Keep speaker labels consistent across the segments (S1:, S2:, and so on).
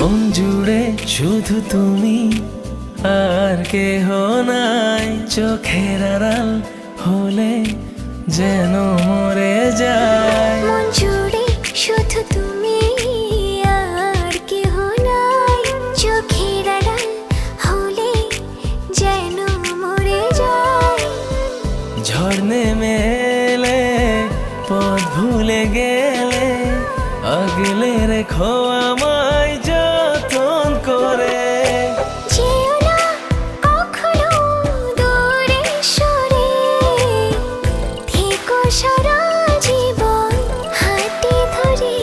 S1: মন জুড়ে শুধু তুমি আর কেহ নাই। চোখের আড়াল হলে যেন মরে যায়।
S2: মন জুড়ে শুধু তুমি আর কেহ নাই। চোখের আড়াল হলে যেন মরে যায়।
S1: ঝড় নেমে এলে পথ ভুলে গেলে আগলে রেখো আমায় যতন করে।
S2: যেও না কখনো দূরে সরে, থেকো সারা জীবন হাতে ধরে।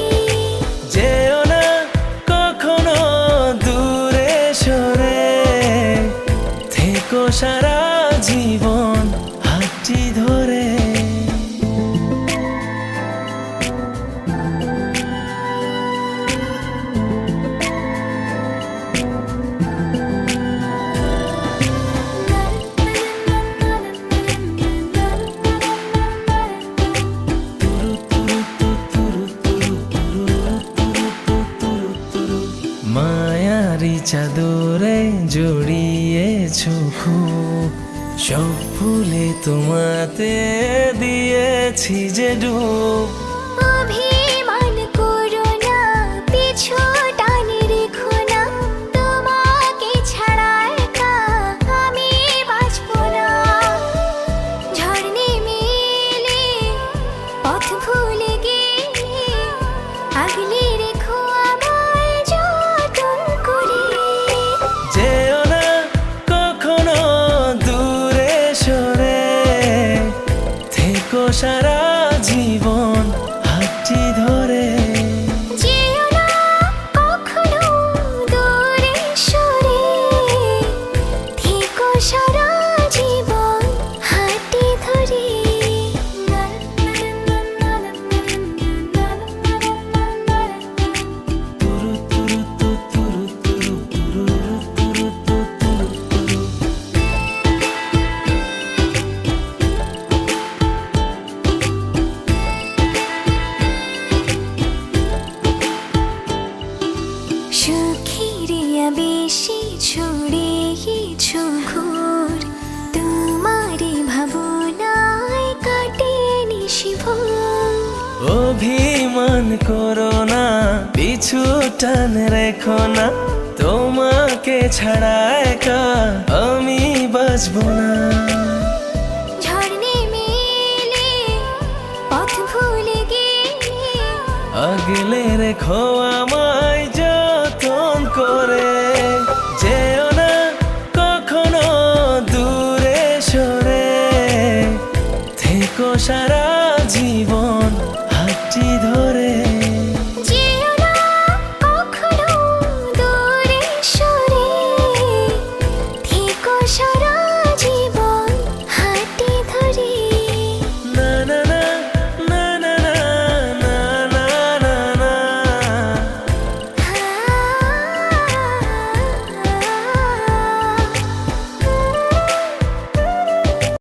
S1: যেও না কখনো দূরে সরে, থেকো সারা জীবন হাতটি ধরে। মায়ারি চাদরে জড়িয়েছো খুব, সব ফুলে তোমাতে দিয়েছি যে ডুব।
S2: অভিমান করো না, পিছু টানে রেখো না। তোমাকে ছাড়া একা আমি বাঁচবো না। ঝড় নেমে এলে পথ ভুলে গেলে আগলে রেখো আমায় যতন করে।
S1: যেও না কখনো দূরে সরে, থেকো সারা জীবন হাতটি ধরে।
S2: যেও না কখনো দূরে সরে, থেকো সারা জীবন হাতে ধরে। সুখের বেশি ছড়িয়েছো ঘোর, তোমারই ভাবনায় কাটে নিশিভোর।
S1: অভিমান করো না, পিছু টান রেখো না। তোমাকে ছাড়া একা আমি বাঁচবো না।
S2: ঝড় নেমে এলে পথ ভুলে গেলে
S1: আগলে রেখো আমায়